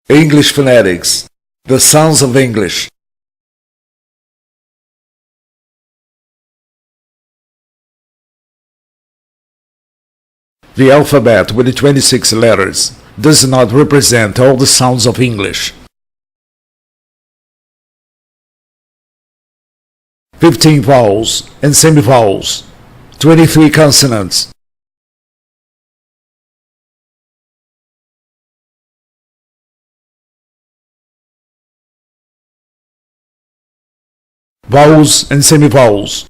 English phonetics. The sounds of English. The alphabet with 26 letters does not represent all the sounds of English. 15 vowels and semivowels, 23 consonants. Vowels and semivowels.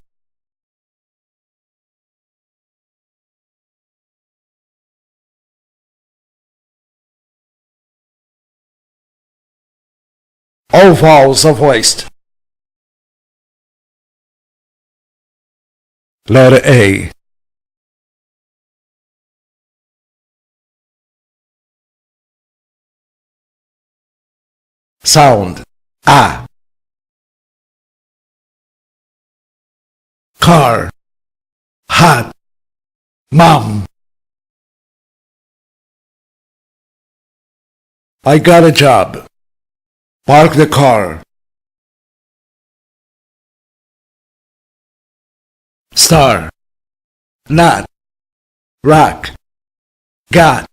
All vowels are voiced. Letter A. Sound A. Car, hot, mom. I got a job. Park the car. Star, not, rock, got,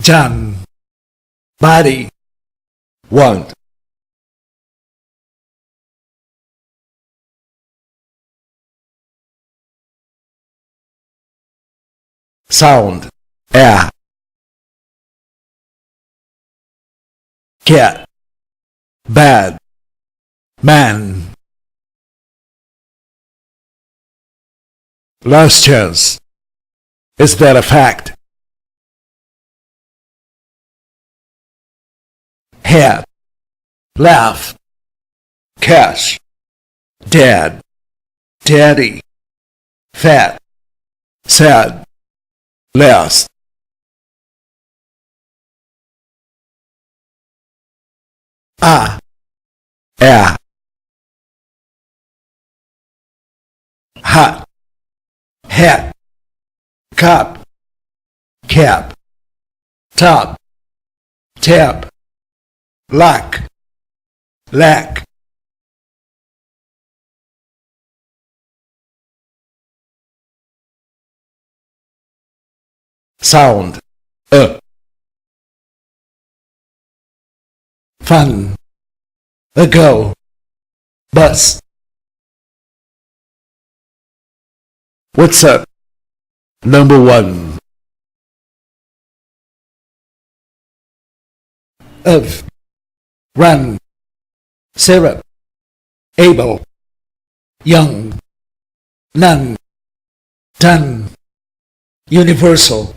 John, body, want. Sound, air. Cat, bad, man. Last chance. Is that a fact? Head, laugh, cash, dad, daddy, fat, sad, last. Ah, air. Hot, hat, cop, cap, top, tap, lock, lack. Sound, fun, ago, bus. What's up? Number 1. Of, run, syrup, able, young, none, done, universal.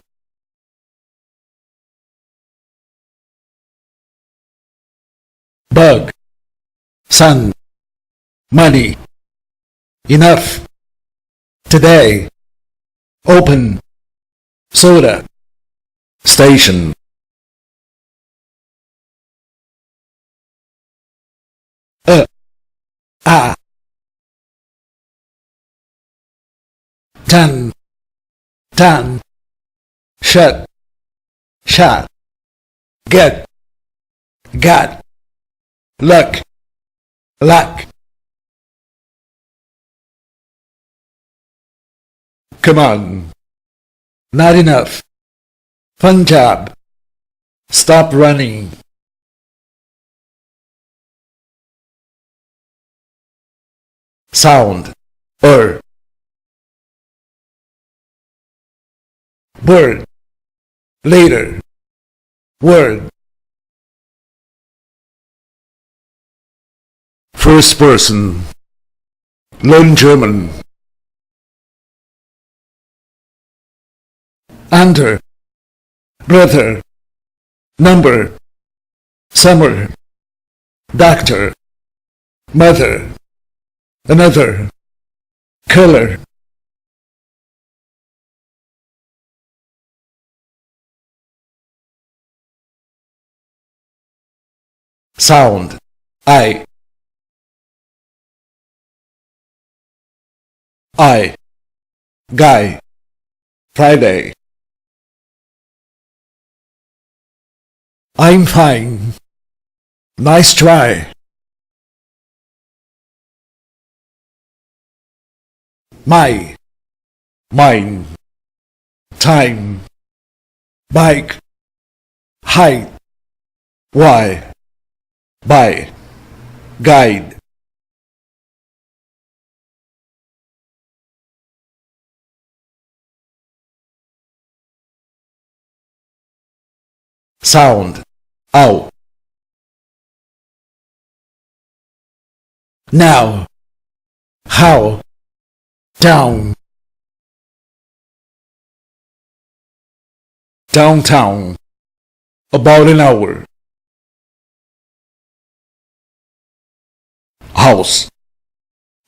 Bug, sun, money, enough, today, open, soda, station. Ah, done, done, shut, shot, get, got, luck, luck. Come on, not enough, fun job, stop running. Sound, word, later, word. First person, learn German. Under, brother, number, summer, doctor, mother, another, color. Sound, I, guy, Friday. I'm fine. Nice try. My, mine, time, bike, height, why, by, guide. Sound, out. Now, how, down, downtown, about an hour. House,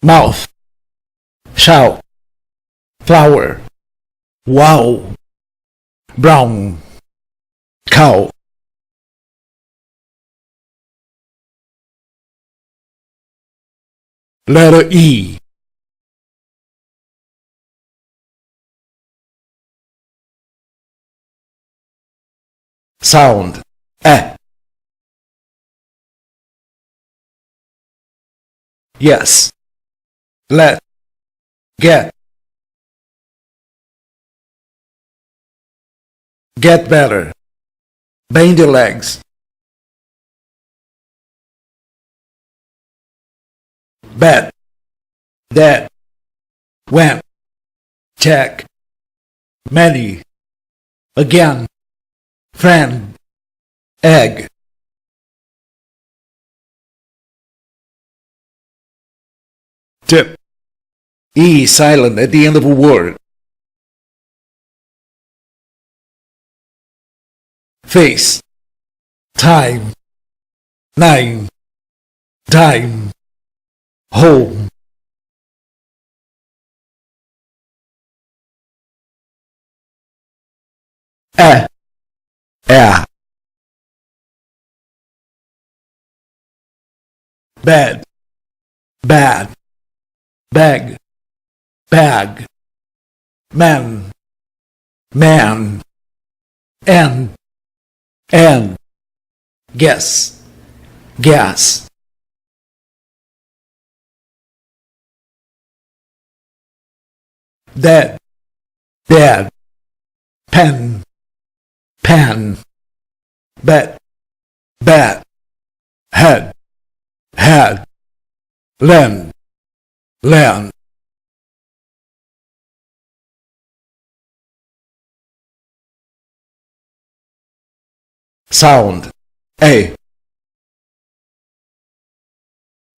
mouth, shout, flower, wow, brown, cow. Letter E. Sound, eh. Yes, let, get better, bend your legs, bet, that, went, check, many, again, friend, egg. Tip, E silent at the end of a word. Face, time, nine, dime, home. Eh, eh. Bed, bad, bag, bag, man, man, and, guess, gas. Dead, dad, pen, pan, bet, bat, head, had, land, land. Sound, A.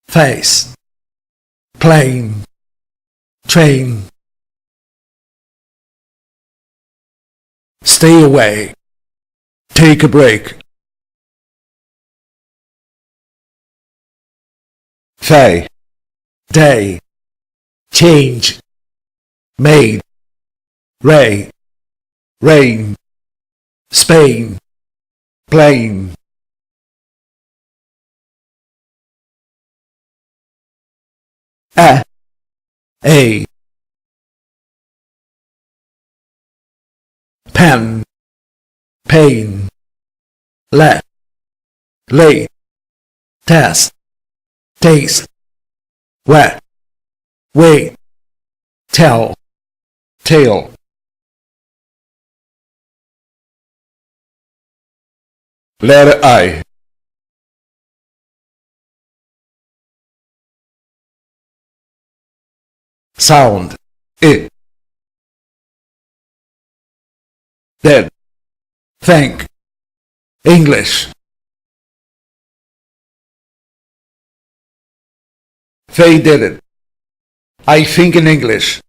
Face, plane, train. Stay away, take a break. Fay, day, change, made, ray, rain, Spain, plane. A, pen, pain, let, late, test, taste, wet, wait, tell, tail. Letter I. Sound, I. Dead, think, English. Faye did it. I think in English.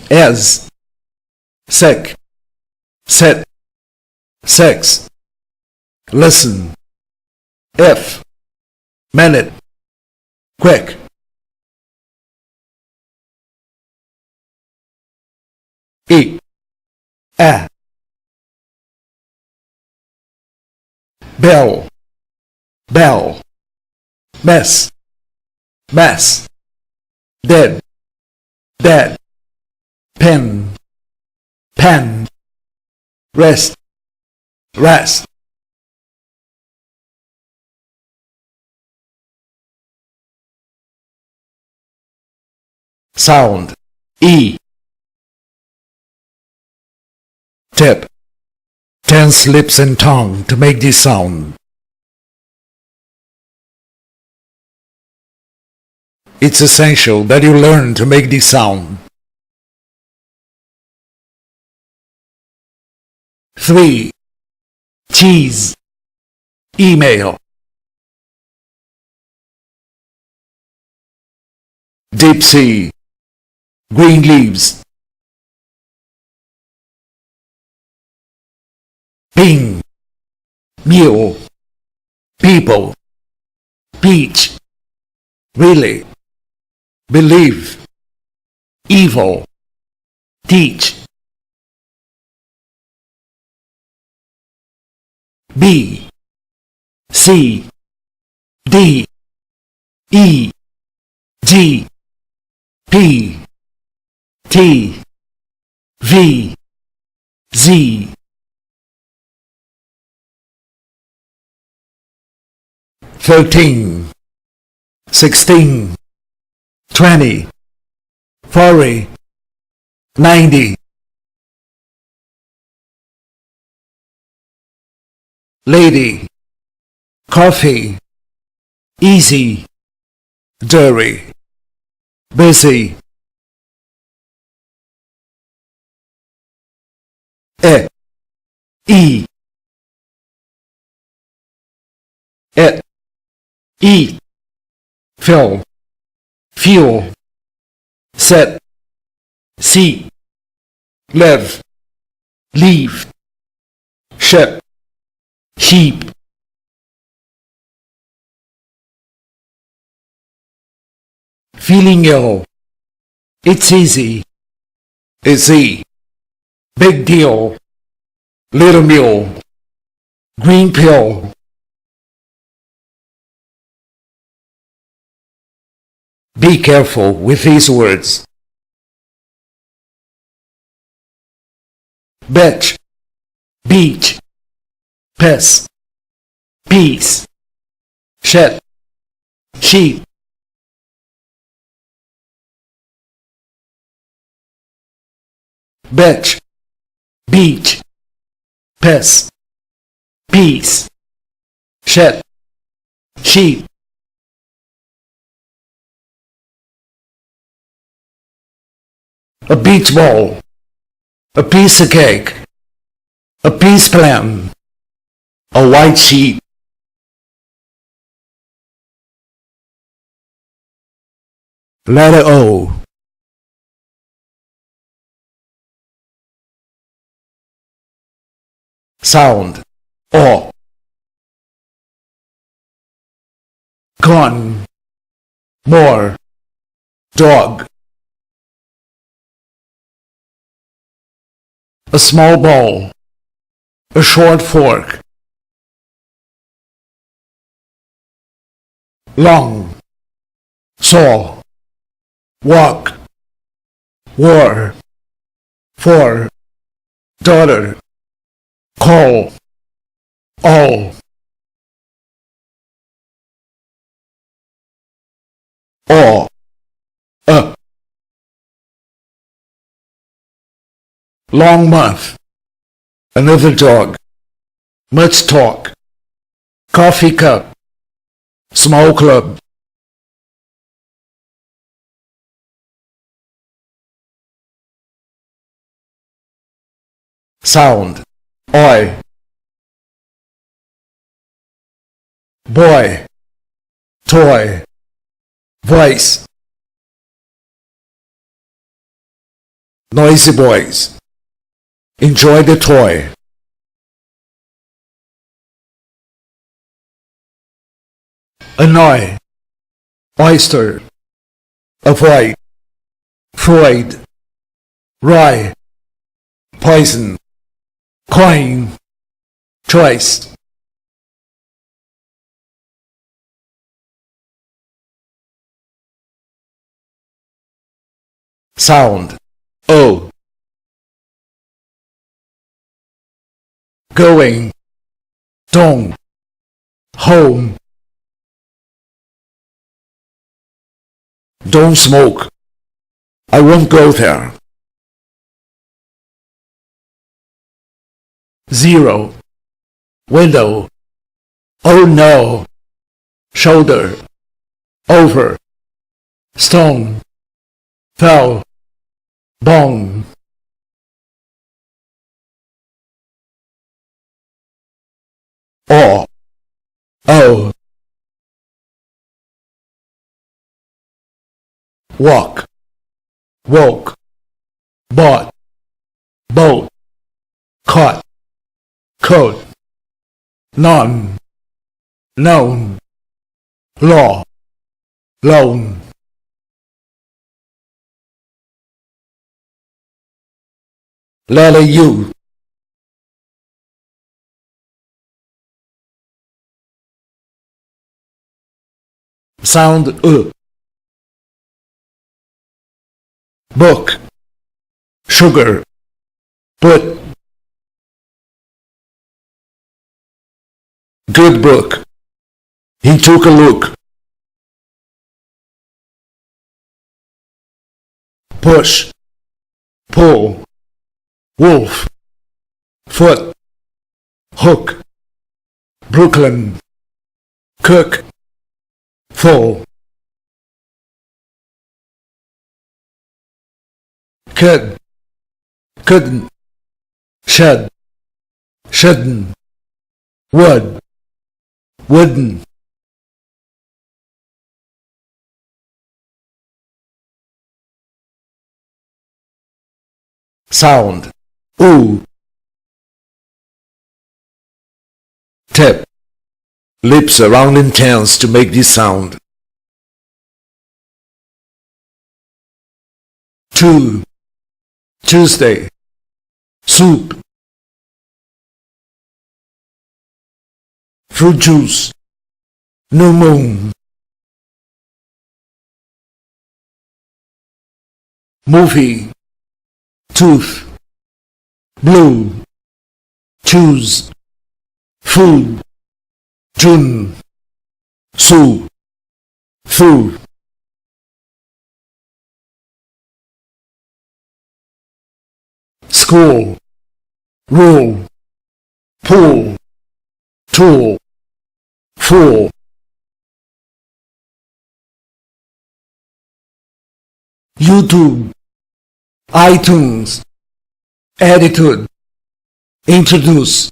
As, sick, sit, sex, listen, if, minute, quick. Eat, bell, bell, mess, mess, dead, dead, pen, pen, rest, rest. Sound, E. Tip. Tense lips and tongue to make this sound. It's essential that you learn to make this sound. 3. Cheese. Email. Deep sea. Green leaves. Ping. Mule. People. Peach. Really. Believe. Evil. Teach. B. C. D. E. G. P. T. V. Z. 13. 16. 20. 40. 90. Lady. Coffee. Easy. Dirty. Busy. E. E. E. Eat. Fill. Fuel. Set. Seat. Live. Leave. Ship. Sheep. Feeling ill. It's easy. Easy. Big deal. Little mule. Green pill. Be careful with these words. Bitch. Beach. Piss. Peace. Shit. Sheep. Bitch. Beach. Piss. Peace. Shit. Sheep. A beach ball. A piece of cake. A peace plan. A white sheet. Letter O. Sound. O. Gone. More. Dog. A small bowl. A short fork. Long. Saw. Walk. War. For. Daughter. Call. All. All. Long month. Another dog. Much talk. Coffee cup. Small club. Sound. Oi. Boy. Toy. Voice. Noisy boys. Enjoy the toy. Annoy. Oyster. Avoid. Freud. Rye. Poison. Coin. Choice. Sound. O. going, don't, home. Don't smoke. I won't go there. 0, window, oh no, shoulder, over, stone, fell, bone. Or, oh, walk, woke, bought, boat, caught, coat, none, known, law, loan. Letter U. Sound book, sugar, put, good book, he took a look, push, pull, wolf, foot, hook, Brooklyn, cook, full, could, couldn't, should, shouldn't, would, wouldn't. Sound, ooh, tip, lips around and tense to make this sound. 2, Tuesday, soup, fruit juice, new moon, movie, tooth, blue, choose, food, June, Sue, through. School, rule, pool, tool, fool. YouTube, iTunes, attitude, introduce,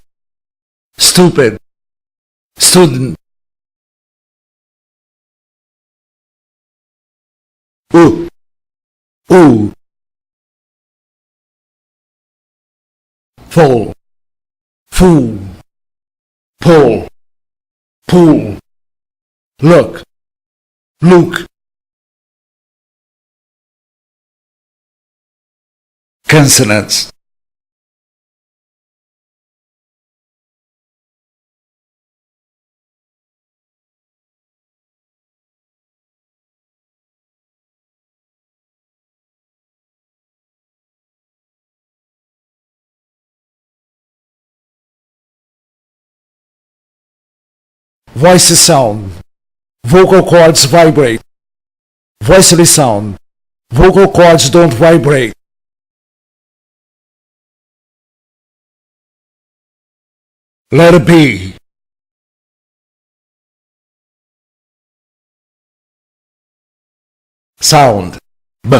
stupid, student. Ooh, ooh. Fall, fool, pull, pool, look, look. Consonants. Voice sound. Vocal cords vibrate. Voiceless sound. Vocal cords don't vibrate. Letter B. Sound. B.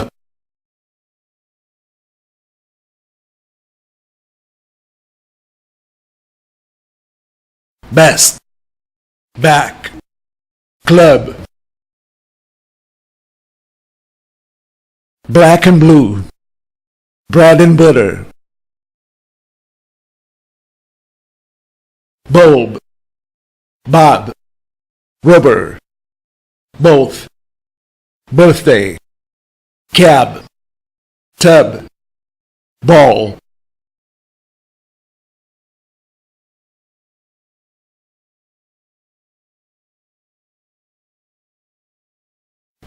Best. Back. Club. Black and blue. Bread and butter. Bulb. Bob. Rubber. Both. Birthday. Cab. Tub. Ball.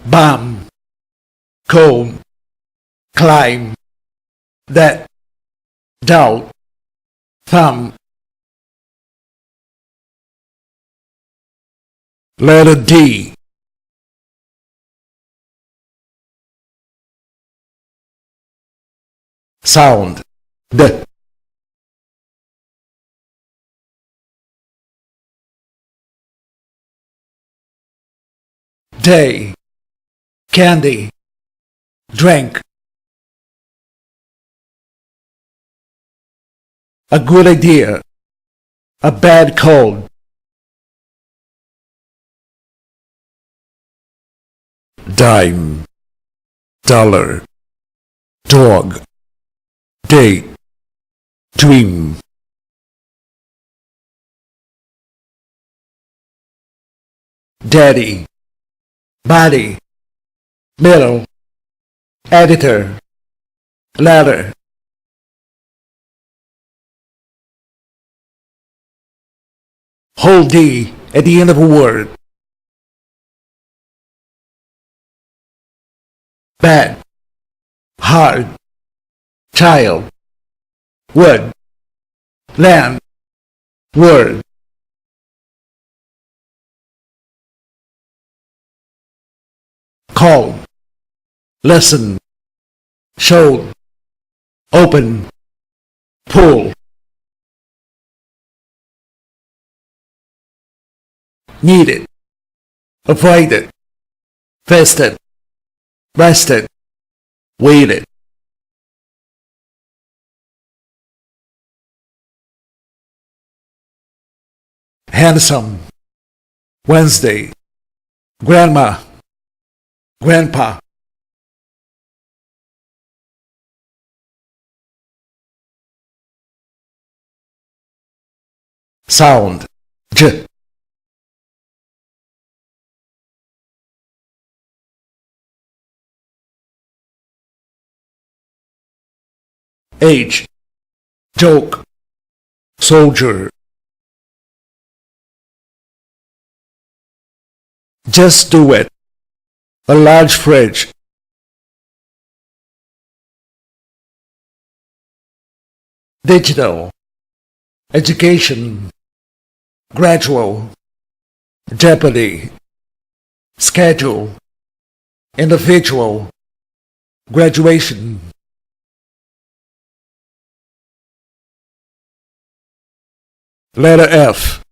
Bomb. Comb. Climb. That. Doubt. Thumb. Letter D. Sound D. Day. Candy. Drink. A good idea. A bad cold. Dime. Dollar. Dog. Date. Dream. Daddy. Body. Middle. Editor. Ladder. Hold D at the end of a word. Bad. Hard. Child. Wood. Land. Word. Call. Listen. Show. Open. Pull. Needed. Avoided. Vested. Rested. Waited. Handsome. Wednesday. Grandma. Grandpa. Sound J. Age. Joke. Soldier. Just do it. A large fridge. Digital. Education. Gradual. Jeopardy. Schedule. Individual. Graduation. Letter F.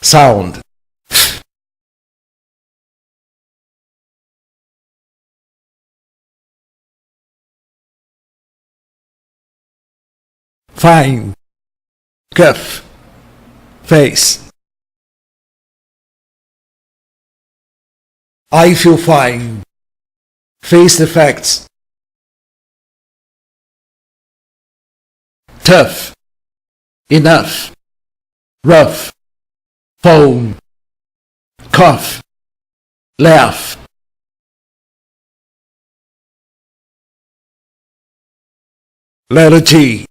Sound. Fine. Cuff. Face. I feel fine. Face the facts. Tough. Enough. Rough. Phone. Cough. Laugh. Letter G.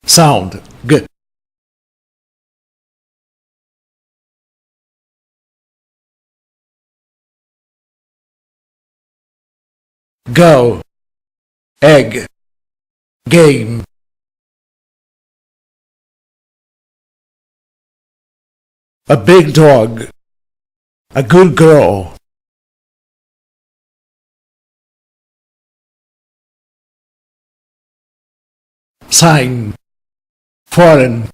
Sound G. Go. Egg. Game. A big dog. A good girl. Sign. Foreign.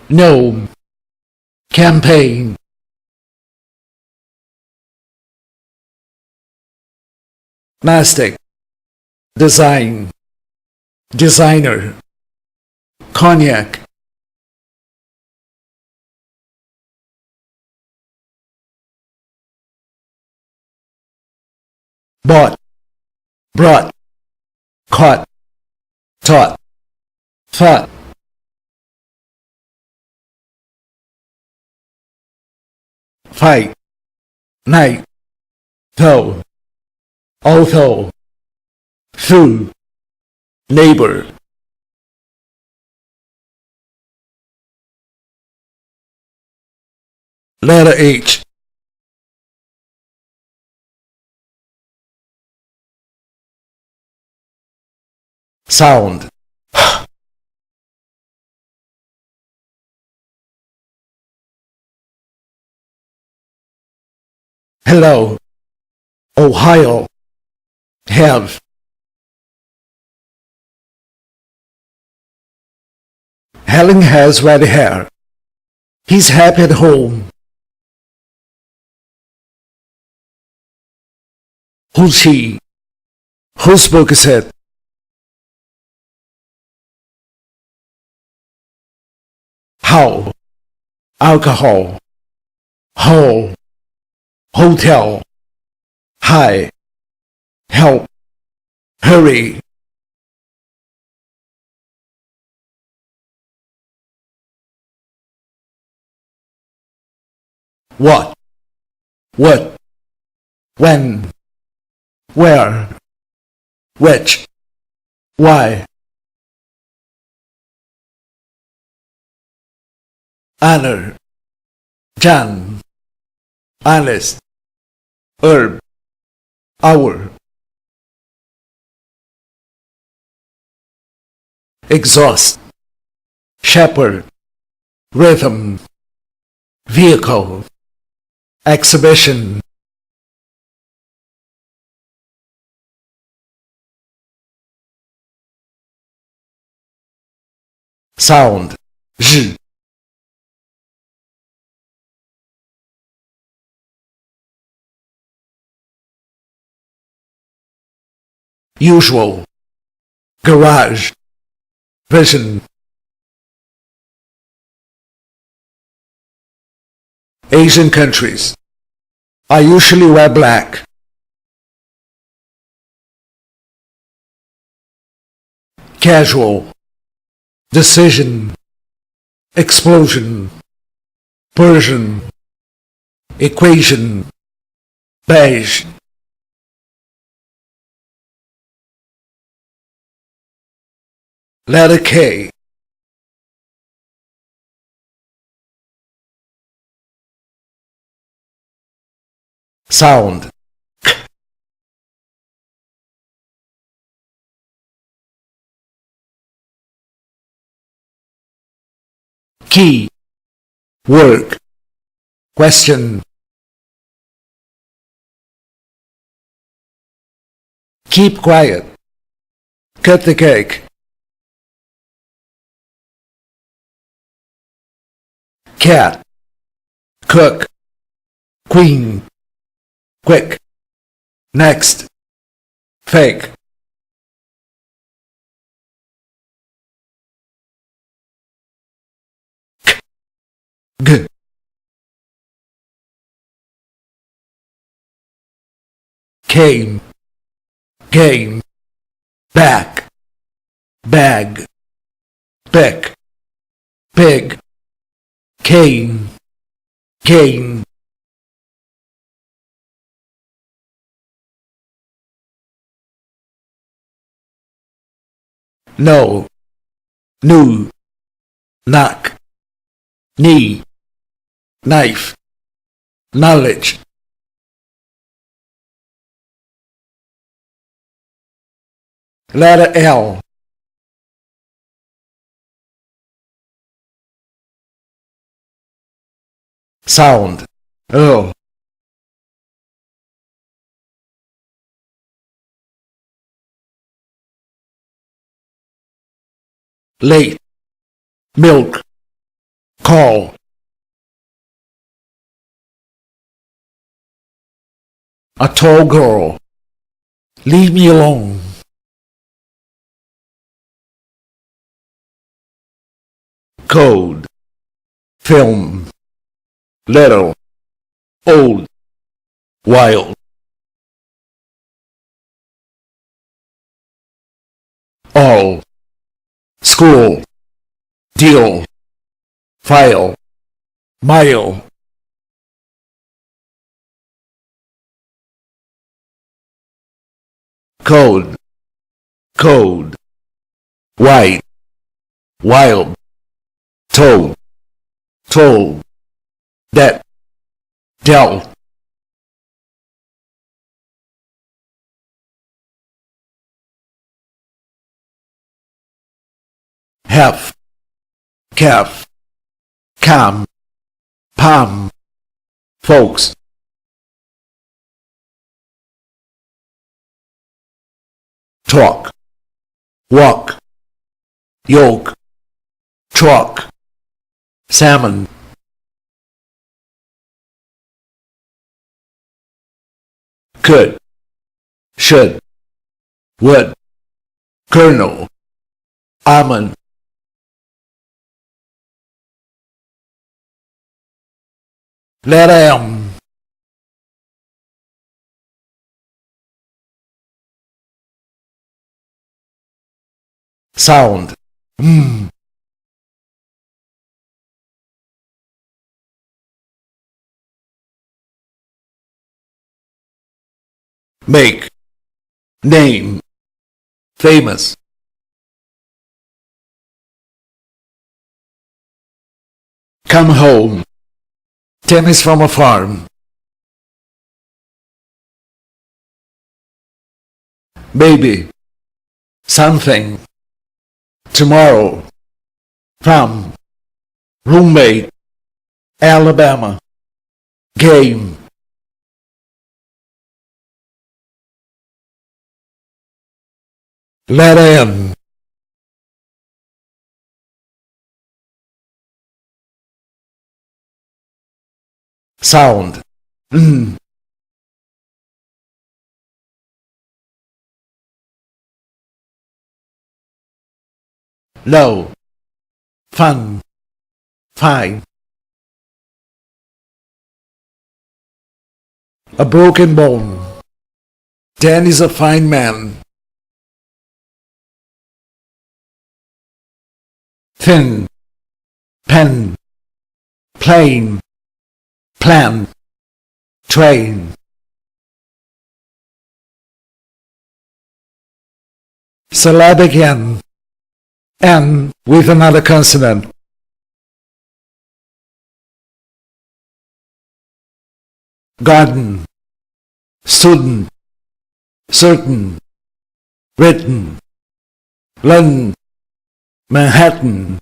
Gnome. Campaign. Mastic. Design. Designer. Cognac. Bought. Brought. Caught. Taught. Thought. Fight. Night. Though. Although. Through. Neighbor. Letter H. Sound. Hello. Ohio. Have. Helen has red hair. He's happy at home. Who's he? Whose book is it? How? Alcohol. Hole. Hotel. Hi. Help. Hurry. What? What? When? Where? Which? Why? Honor. John. Honest. Herb. Hour. Exhaust. Shepherd. Rhythm. Vehicle. Exhibition. Sound. Z. Usual. Garage. Vision. Asian countries. I usually wear black. Casual. Decision. Explosion. Persian. Equation. Beige. Letter K. Sound. Key. Work. Question. Keep quiet. Cut the cake. Cat. Cook. Queen. Quick. Next. Fake. G. Came. Game. Back. Bag. Pick. Pig. Cane. Cane. No. New. Knock. Knee. Knife. Knowledge. Letter L. Sound. L. Late. Milk. Call. A tall girl. Leave me alone. Code. Film. Little. Old. Wild. All. School. Deal. File. Mile. Code. Code. White. Wild. Told. Told. That. Dealt. half, calf, calm, palm, folks. Talk, walk, yoke, truck, salmon. Could, should, would, kernel, almond. Letter M. Sound. Make, name, famous. Come home, tennis from a farm. Baby, something, tomorrow, from, roommate, Alabama, game. Letter M. Sound. Low. Fun. Fine. A broken bone. Dan is a fine man. Thin. Pen. Plain. Plan. Train. Syllabic N. N with another consonant. Garden. Student. Certain. Written. London. Manhattan.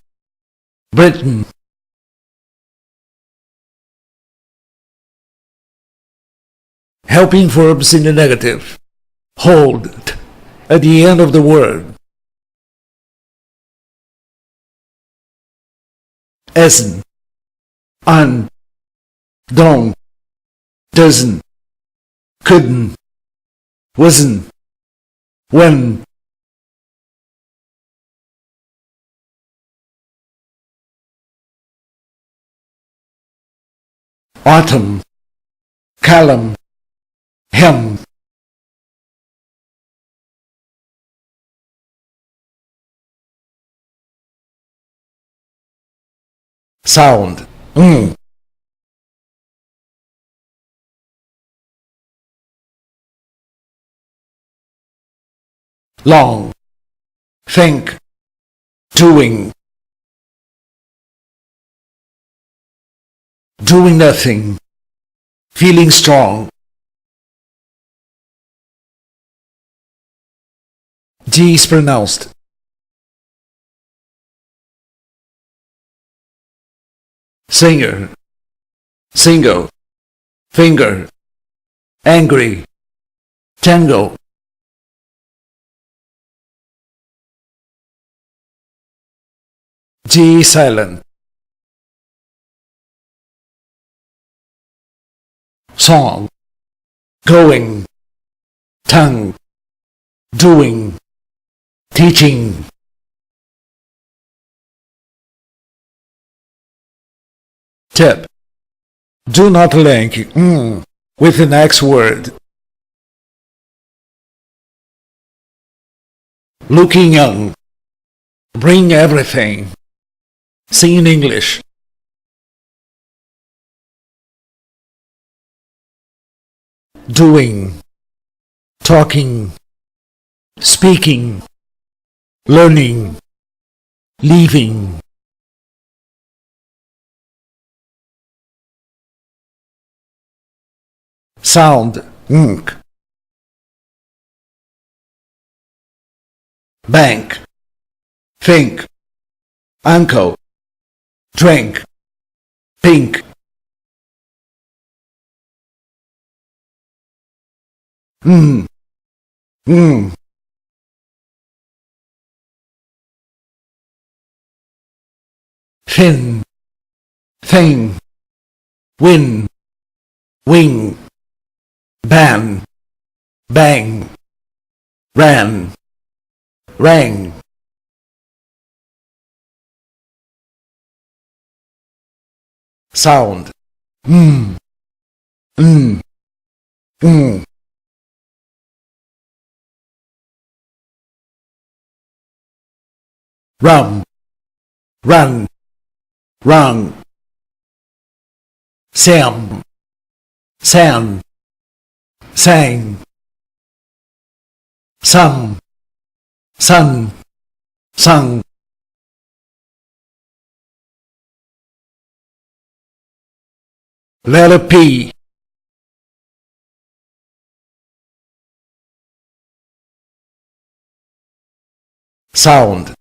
Britain. Helping verbs in the negative. Hold at the end of the word. Isn't, aren't, don't, doesn't, couldn't, wasn't, when. Autumn, column, hem. Sound. Long. Think. Doing. Doing nothing. Feeling strong. G is pronounced. Singer. Single. Finger. Angry. Tango. G silent. Song. Going. Tongue. Doing. Teaching. Tip. Do not link with the next word. Looking young. Bring everything. Sing in English. Doing. Talking. Speaking. Learning. Leaving. Sound. Bank. Think. uncle, drink, pink, mm, mm, thin, thing, win, wing, ban, bang, ran, rang, sound, mm, mm, mm, rum, run, rung, sam, san, sang, some, sun, sung, letter P, sound,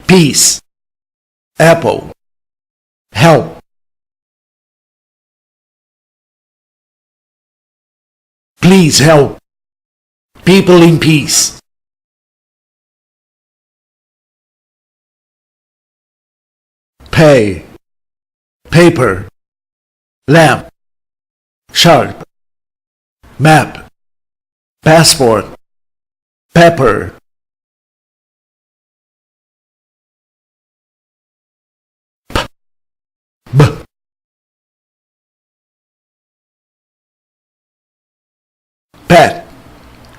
peace, apple, help, please help, people in peace, pay, paper, lamp, sharp, map, passport, pepper, b, pet,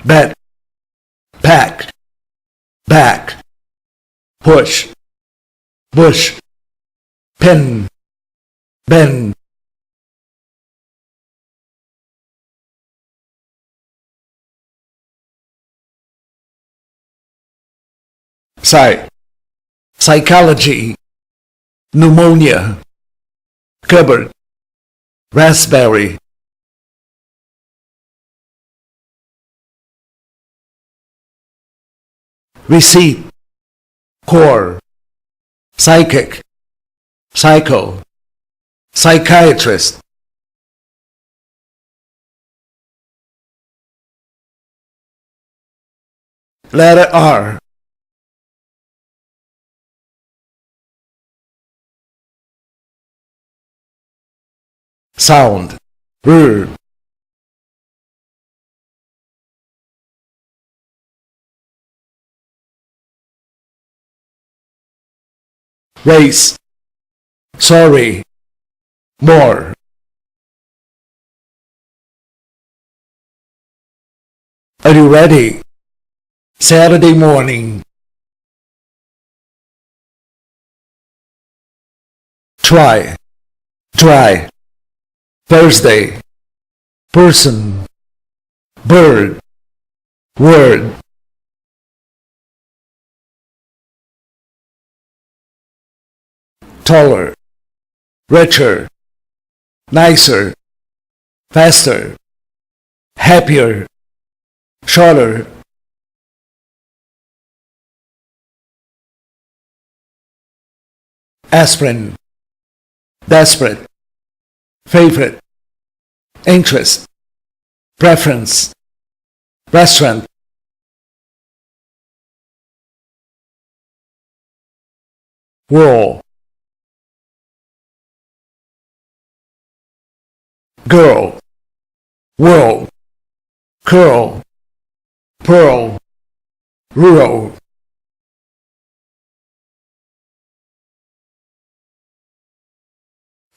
bet, pack, back, push, bush, pin, bend, psychology, pneumonia, cupboard, raspberry, receipt, core, psychic, psycho, psychiatrist, letter R, sound, r, race, sorry, more, are you ready? Saturday morning, try, dry, Thursday, person, bird, word, taller, richer, nicer, faster, happier, shorter, aspirin, desperate, favorite, interest, preference, restaurant, whirl, girl, world, curl, pearl, rural,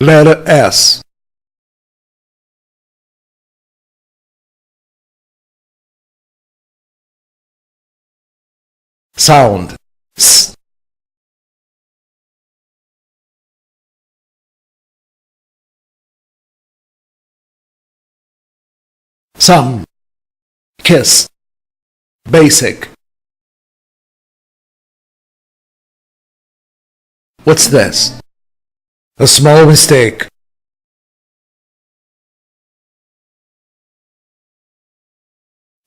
letter S, sound, S, some, kiss, basic. What's this? A small mistake.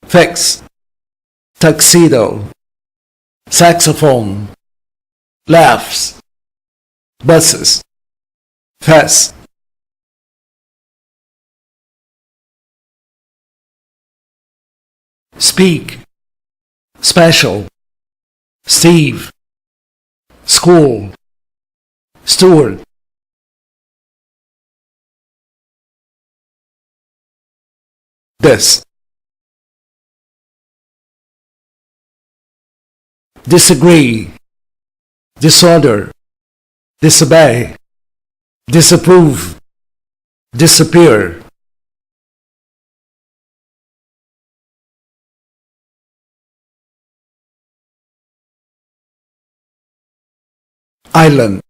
fix, tuxedo, saxophone, laughs, buses, fast. Speak, special, Steve, school, steward. This, disagree, disorder, disobey, disapprove, disappear. Island,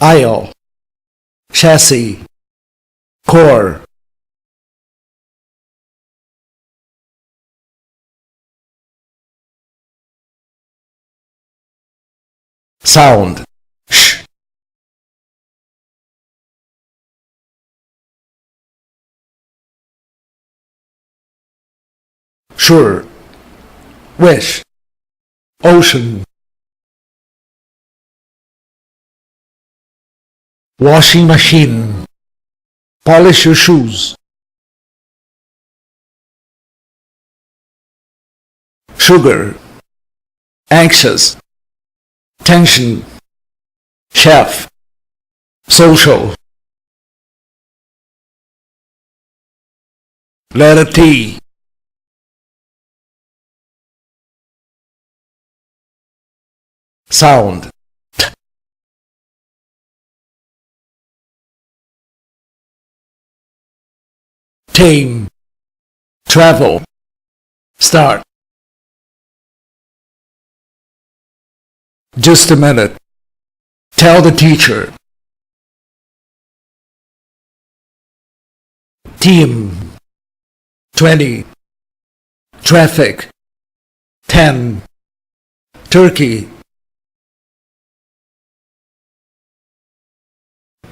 aisle, chassis, core. Sound, sh. Sure, wish, ocean. Washing machine, polish your shoes. Sugar, anxious, tension, chef, social. Letter T. Sound, tame, travel, start. Just a minute. Tell the teacher. Team, 20, traffic, 10, turkey.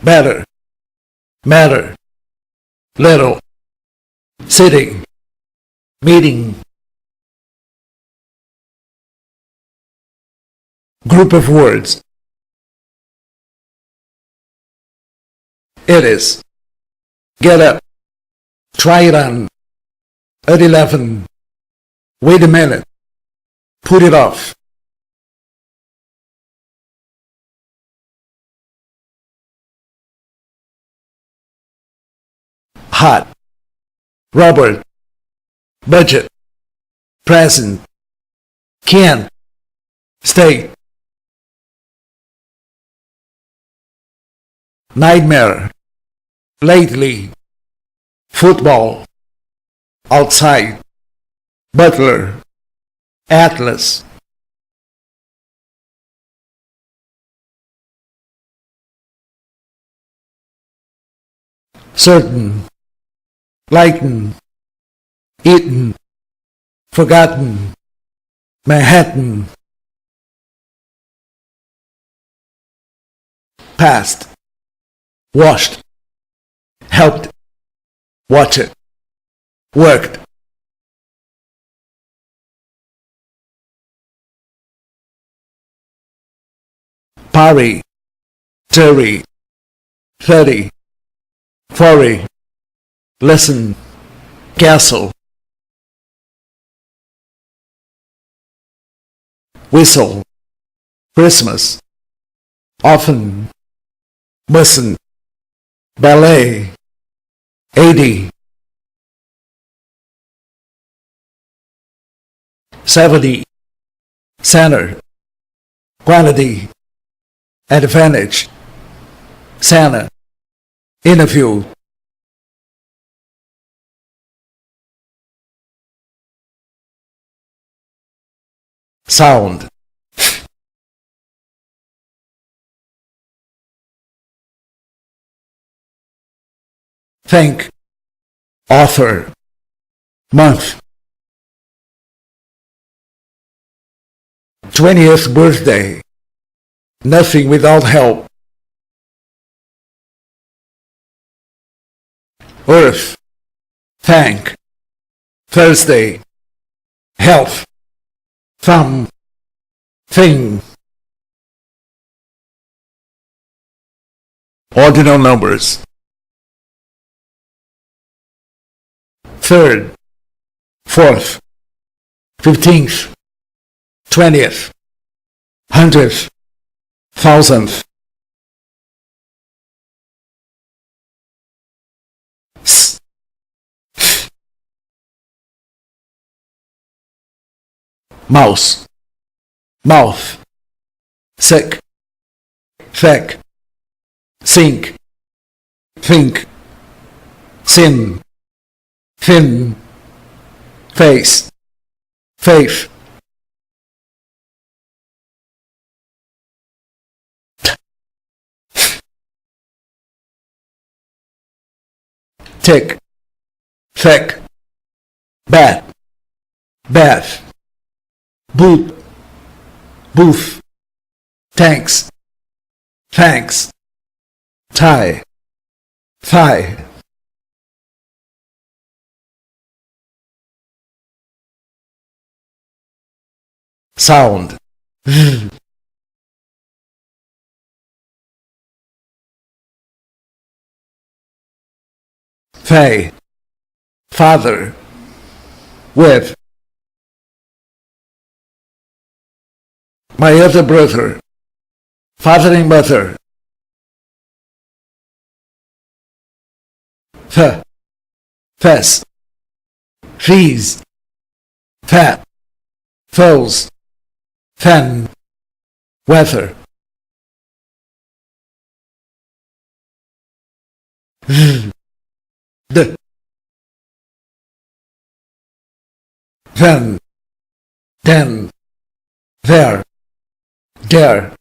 Better, matter, little, sitting, meeting. Group of words. It is. Get up. Try it on. At 11. Wait a minute. Put it off. Hot. Robert. Budget. Present. Can't. Stay. Nightmare. Lately. Football. Outside. Butler. Atlas. Certain. Lighten. Eaten. Forgotten. Manhattan. Past. Washed. Helped. Watched. Worked. Parry. Terry. 30. 40. Listen. Castle. Whistle. Christmas. Often. Mustn't. Ballet. 80. 70. Center. Quantity. Advantage. Santa. Interview. Sound. Think. Author. Month. 20th birthday. Nothing without help. Earth. Thank. Thursday. health, thumb, thing. Ordinal numbers. Third, fourth, 15th, 20th, 100th, 1000th. Mouse, mouth, sick, thick, sink, think, sin, thin, face, faith. Tick, thick, bat, bath, boot, booth, tanks, thanks, tie, thigh. Sound. Fay, father, with. My other brother, father and mother. Fest, fees, fat, foes, fen, weather. The, then, there, dare,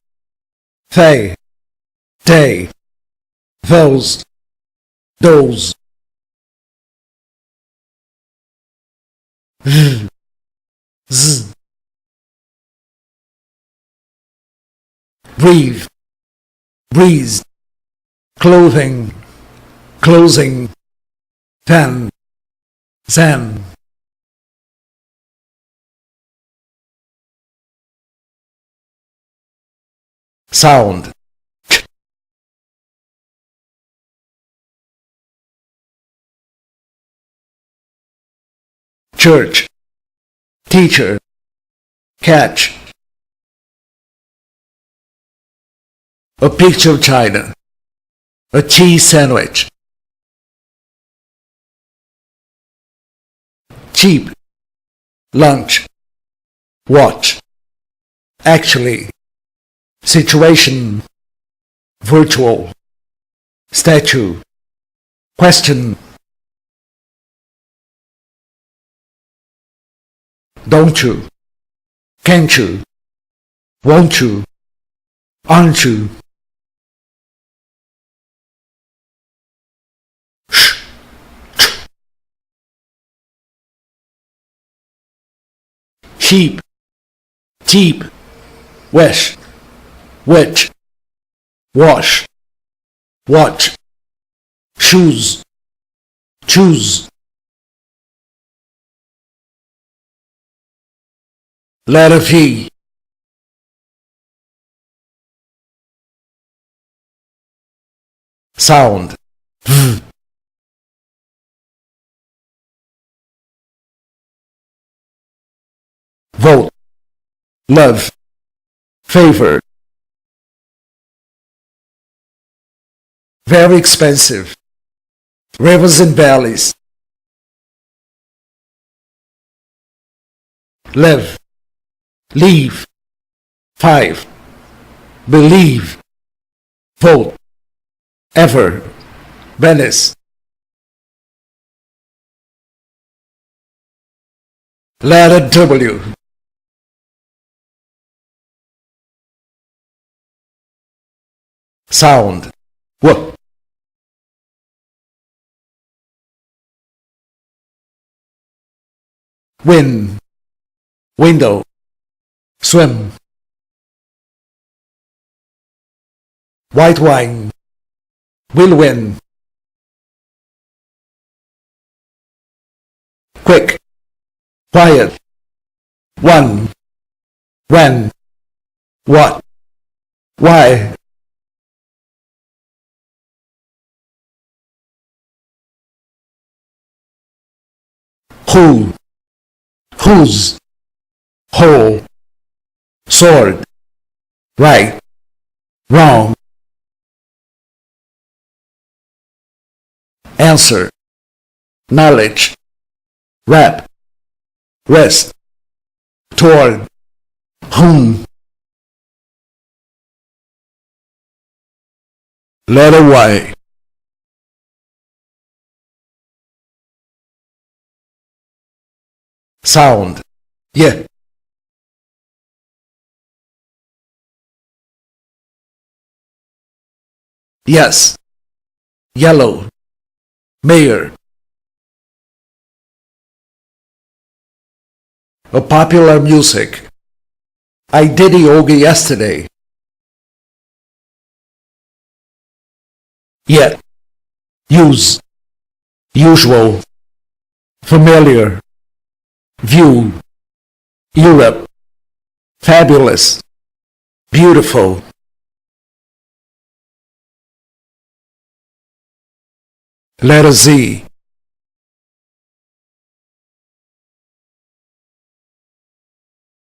they, those, z, breathe, breeze, clothing, closing, ten, zen. Sound. Church, teacher, catch. A picture of China, a cheese sandwich. Cheap, lunch, watch, actually, situation, virtual, statue, question. Don't you, can't you, won't you, aren't you? Sheep, cheap, wish, which, wash, watch, shoes, choose. Letter V. Sound. V. Vote, love, favor. Very expensive. Rivers and valleys. Live, leave, 5. Believe, vote, ever, Venice. Letter W. Sound. W. Win, window, swim. White wine, will win. Quick, quiet, One. When. What. Why. Who. Whose. Whole. Sword. Right. Wrong. Answer. Knowledge. Rap. Rest. Toward. Whom. Letter Y. Sound. Yeah. Yes. Yellow. Mayor. A popular music. I did yoga yesterday. Yet. Use. Usual. Familiar. View. Europe. Fabulous. Beautiful. Letter Z.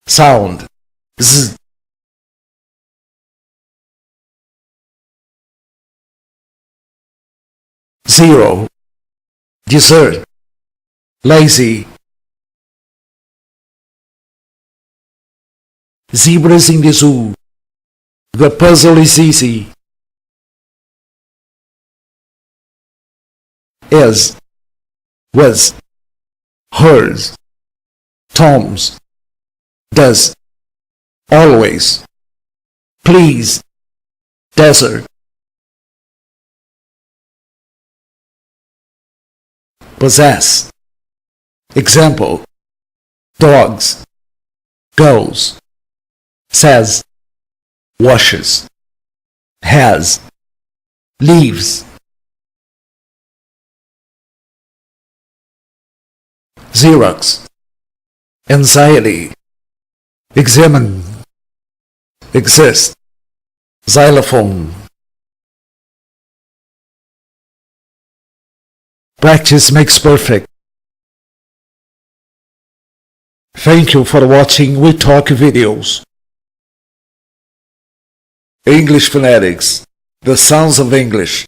Sound. Z. Zero. Dessert. Lazy. Zebras in the zoo. The puzzle is easy. Is. Was. Hers. Tom's. Does. Always. Please. Desert. Possess. Example. Dogs. Goes. Says. Washes. Has. Leaves. Xerox. Anxiety. Examine. Exist. Xylophone. Practice makes perfect. Thank you for watching We Talk videos. English phonetics. The sounds of English.